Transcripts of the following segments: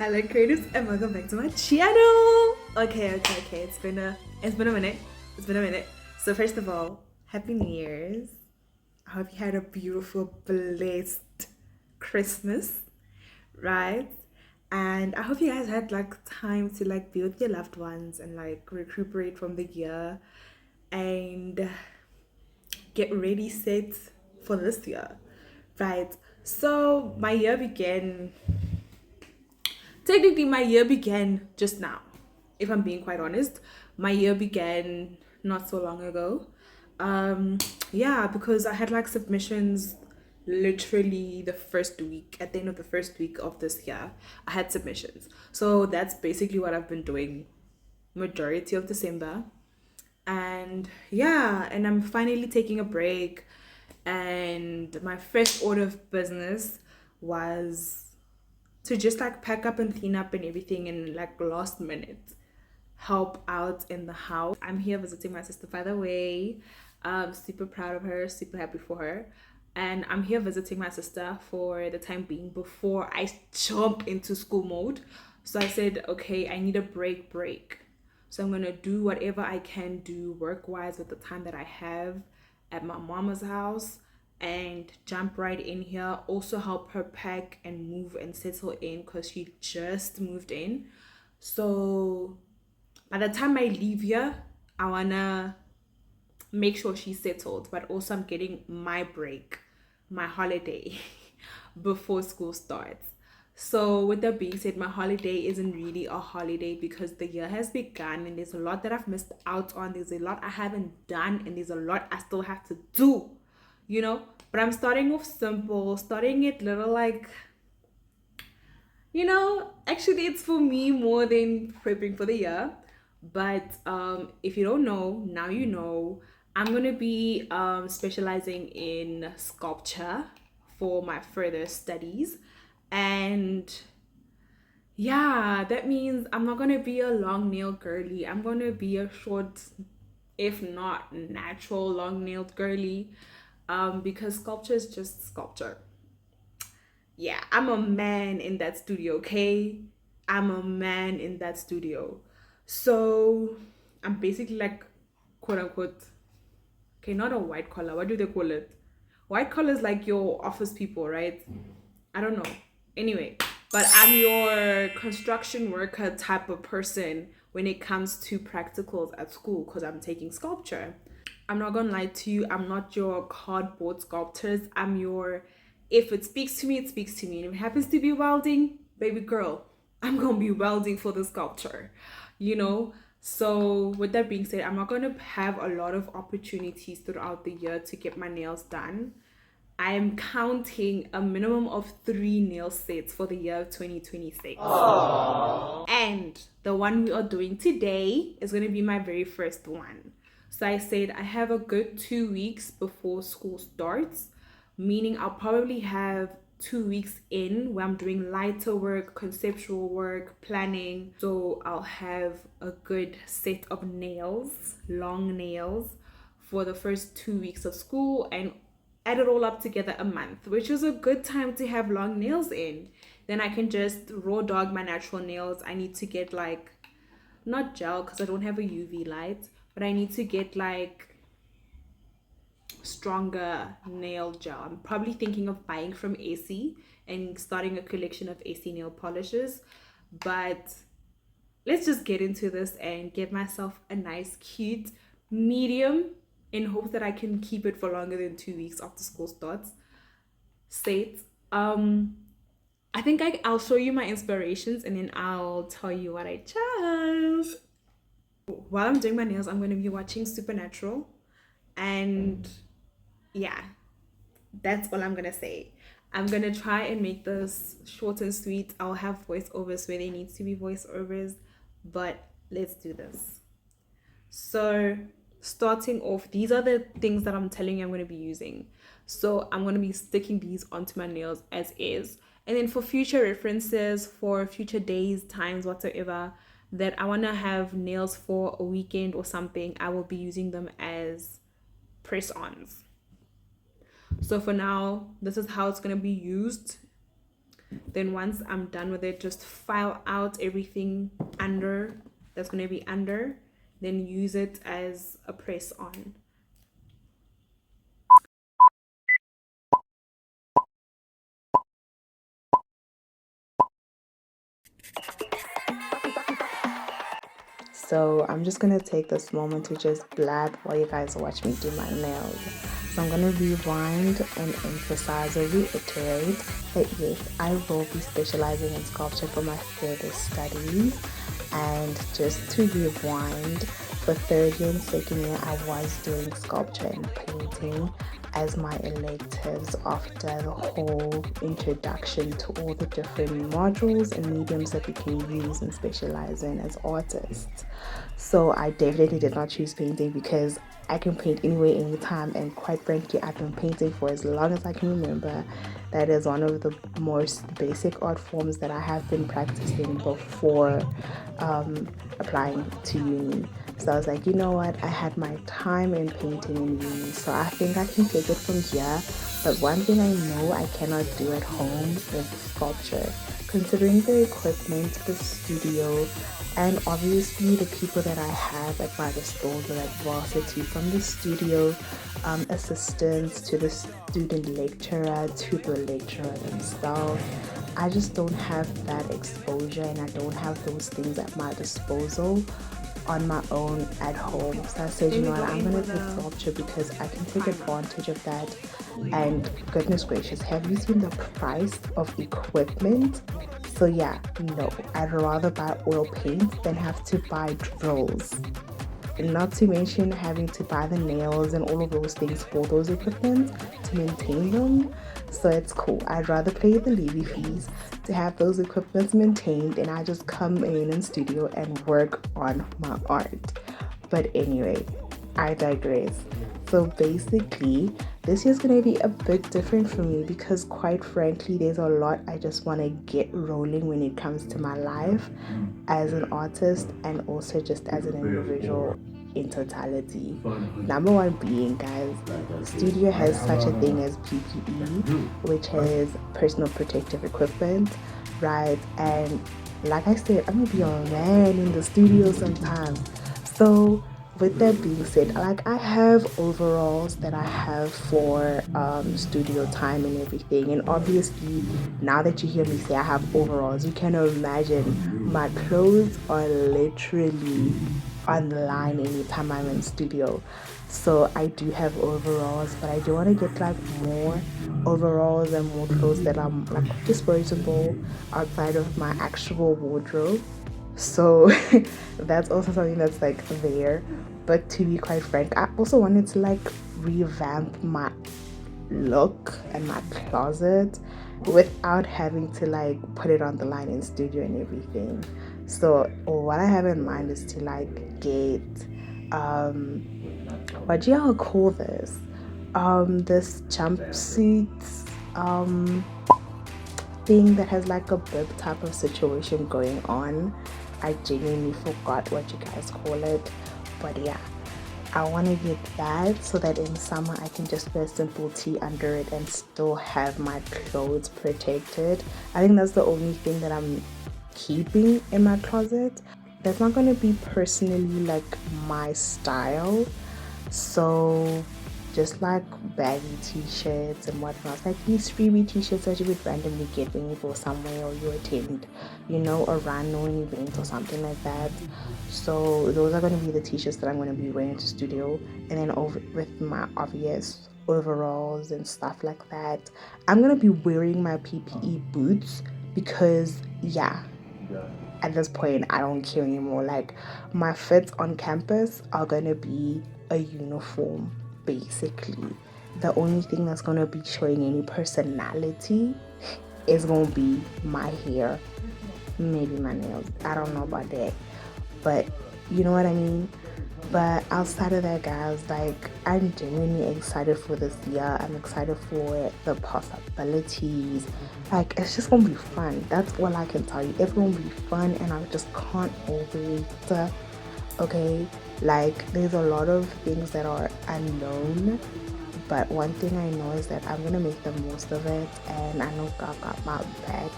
Hello creators and welcome back to my channel. Okay. It's been a minute. So first of all, Happy New Year's. I hope you had a beautiful, blessed Christmas, right? And I hope you guys had like time to like be with your loved ones and like recuperate from the year and get ready set for this year. Right. So my year began technically my year began just now, if I'm being quite honest. My year began not so long ago. um yeah, because I had like submissions literally the first week. At the end of the first week of this year, I had submissions, so that's basically what I've been doing majority of December. And yeah, and I'm finally taking a break, and my first order of business was to just like pack up and clean up and everything and like last minute help out in the house. I'm here visiting my sister, by the way. Super proud of her, super happy for her. And I'm here visiting my sister for the time being before I jump into school mode. So I said, okay, I need a break. So I'm gonna do whatever I can do work wise with the time that I have at my mama's house and jump right in here. Also help her pack and move and settle in because she just moved in. So by the time I leave here, I wanna make sure she's settled, but also I'm getting my break, my holiday before school starts. So with that being said, my holiday isn't really a holiday because the year has begun and there's a lot that I've missed out on. There's a lot I haven't done and there's a lot I still have to do, you know? But I'm starting off simple, starting it little, like, actually it's for me more than prepping for the year. But if you don't know, now you know. I'm gonna be specializing in sculpture for my further studies. And yeah, that means I'm not gonna be a long nail girly. I'm gonna be a short, if not natural, long nailed girly. Because sculpture is just sculpture. Yeah, I'm a man in that studio, okay? I'm a man in that studio. So I'm basically like, quote unquote, okay, not a white collar. What do they call it? White collar is like your office people, right? I don't know. Anyway, but I'm your construction worker type of person when it comes to practicals at school because I'm taking sculpture. I'm not gonna lie to you, I'm not your cardboard sculptors. I'm your, if it speaks to me, it speaks to me. And if it happens to be welding, baby girl, I'm gonna be welding for the sculpture, you know? So with that being said, I'm not gonna have a lot of opportunities throughout the year to get my nails done. I am counting a minimum of 3 nail sets for the year of 2026. Aww. And the one we are doing today is going to be my very first one. So I said I have a good 2 weeks before school starts, meaning I'll probably have 2 weeks in where I'm doing lighter work, conceptual work, planning. So I'll have a good set of nails, long nails, for the first 2 weeks of school and add it all up together a month, which is a good time to have long nails in. Then I can just raw dog my natural nails. I need to get like, not gel because I don't have a UV light, but I need to get like stronger nail gel. I'm probably thinking of buying from AC and starting a collection of AC nail polishes. But let's just get into this and get myself a nice, cute, medium in hopes that I can keep it for longer than 2 weeks after school starts. Set. I think I'll show you my inspirations and then I'll tell you what I chose. While I'm doing my nails, I'm going to be watching Supernatural. And yeah, that's all I'm going to say. I'm going to try and make this short and sweet. I'll have voiceovers where there needs to be voiceovers, but let's do this. So starting off, these are the things that I'm telling you I'm going to be using. So I'm going to be sticking these onto my nails as is. And then for future references, for future days, times, whatsoever, that I want to have nails for a weekend or something, I will be using them as press-ons. So for now, this is how it's going to be used. Then once I'm done with it, just file out everything under that's going to be under, then use it as a press on. So I'm just gonna take this moment to just blab while you guys watch me do my nails. So I'm gonna rewind and emphasize or reiterate that yes, I will be specializing in sculpture for my further studies. And just to rewind, for third year and second year, I was doing sculpture and painting as my electives after the whole introduction to all the different modules and mediums that we can use and specialize in as artists. So I definitely did not choose painting because I can paint anywhere, anytime, and quite frankly, I've been painting for as long as I can remember. That is one of the most basic art forms that I have been practicing before applying to uni. So I was like, you know what, I had my time in painting in uni, so I think I can take it from here. But one thing I know I cannot do at home is sculpture. Considering the equipment, the studio, and obviously the people that I have at my disposal at varsity, from the studio assistants to the student lecturer to the lecturer themselves, I just don't have that exposure and I don't have those things at my disposal on my own at home. So I said, you know what, I'm gonna take sculpture because I can take advantage of that. And goodness gracious, have you seen the price of equipment? So yeah, no, I'd rather buy oil paint than have to buy drills. Not to mention having to buy the nails and all of those things for those equipment to maintain them. So it's cool. I'd rather pay the levy fees to have those equipments maintained and I just come in studio and work on my art. But anyway, I digress. So basically, this year's gonna be a bit different for me because quite frankly, there's a lot I just wanna get rolling when it comes to my life as an artist and also just as an individual in totality. Number one being, guys, studio has such a thing as PPE, which is personal protective equipment, right? And like I said, I'm gonna be a man in the studio sometimes. So with that being said, like I have overalls that I have for studio time and everything, and obviously now that you hear me say I have overalls, you can imagine my clothes are literally on the line anytime I'm in studio. So I do have overalls, but I do want to get like more overalls and more clothes that are like disposable outside of my actual wardrobe. So that's also something that's like there. But to be quite frank, I also wanted to like revamp my look and my closet without having to like put it on the line in studio and everything. So what I have in mind is to like get what do y'all call this? This jumpsuit thing that has like a bib type of situation going on. I genuinely forgot what you guys call it, but yeah, I want to get that so that in summer I can just wear simple tee under it and still have my clothes protected. I think that's the only thing that I'm keeping in my closet. That's not going to be personally like my style. So just like baggy t-shirts and whatnot, like these freebie t-shirts that you would randomly get when you go somewhere or you attend, you know, a run or an event or something like that. So those are going to be the t-shirts that I'm going to be wearing to studio, and then over with my obvious overalls and stuff like that. I'm going to be wearing my PPE boots because yeah, at this point I don't care anymore. Like my fits on campus are going to be a uniform. Basically, the only thing that's gonna be showing any personality is gonna be my hair, maybe my nails. I don't know about that, but you know what I mean. But outside of that, guys, like I'm genuinely excited for this year. I'm excited for the possibilities. Like it's just gonna be fun. That's all I can tell you. It's gonna be fun, and I just can't wait. Okay, like there's a lot of things that are unknown, But one thing I know is that I'm gonna make the most of it, and I know God got my back,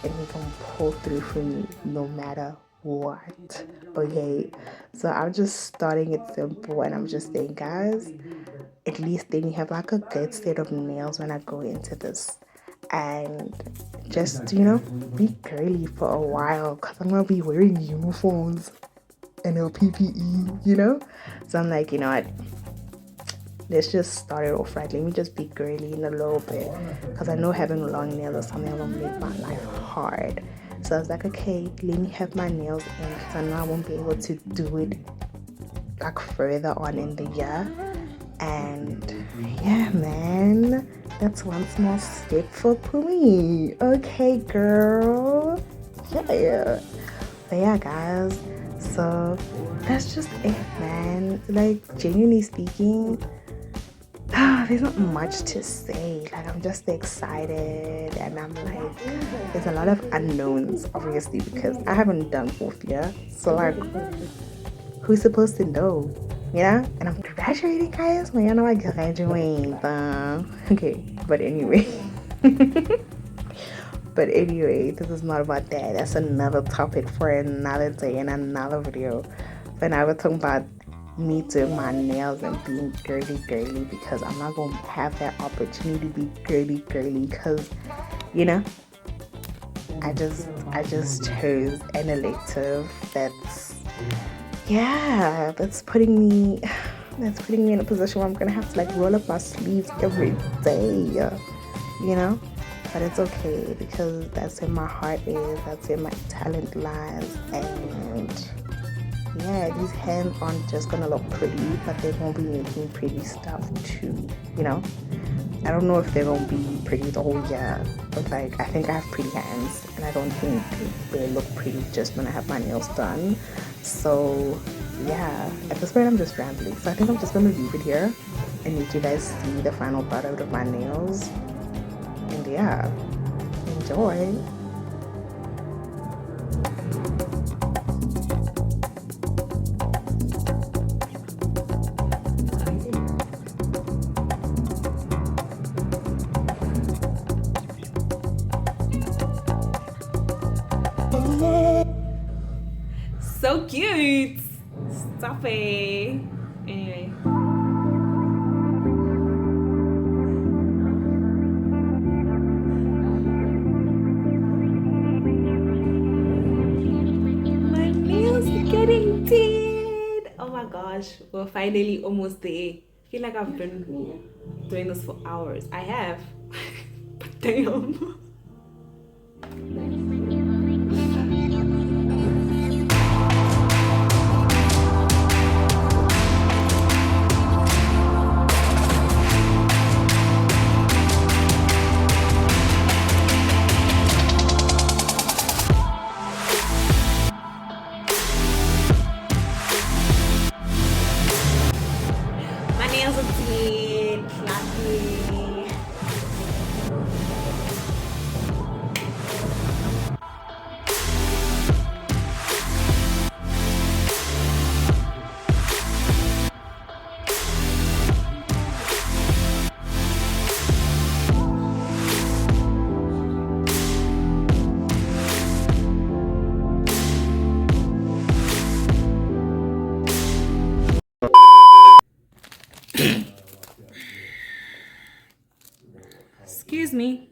and He gonna pull through for me no matter what. Okay, so I'm just starting it simple, and I'm just saying, guys, at least then you have like a good set of nails when I go into this, and just be girly for a while, because I'm gonna be wearing uniforms and a PPE. So I'm like, what? Let's just start it off right. Let me just be girly in a little bit, because I know having long nails is something that will make my life hard. So I was like, okay, let me have my nails in, because I know I won't be able to do it like further on in the year. And yeah, man, that's one small step for me. Okay, girl. Yeah. But yeah, guys. So that's just it, man. Like, genuinely speaking, there's not much to say. Like, I'm just excited, and I'm like, there's a lot of unknowns, obviously, because I haven't done fourth year. So like, who's supposed to know? And I'm graduating, guys. Man, I know I graduate. Okay, but anyway. But anyway, this is not about that. That's another topic for another day and another video. But now we're talking about me doing my nails and being girly, because I'm not gonna have that opportunity to be girly, because I just chose an elective that's putting me in a position where I'm gonna have to like roll up my sleeves every day, but it's okay, because that's where my heart is, that's where my talent lies. And yeah, these hands aren't just gonna look pretty, but they won't be making pretty stuff too. I don't know if they're gonna be pretty the whole year, but like, I think I have pretty hands, and I don't think they look pretty just when I have my nails done. So yeah, at this point I'm just rambling, so I think I'm just gonna leave it here and let you guys see the final product of my nails. And yeah, enjoy. So cute. Stop it. Anyway. My nails are getting did. Oh my gosh. We're finally almost there. I feel like I've been doing this for hours. I have. But damn. My nails are did. Clapping. Excuse me.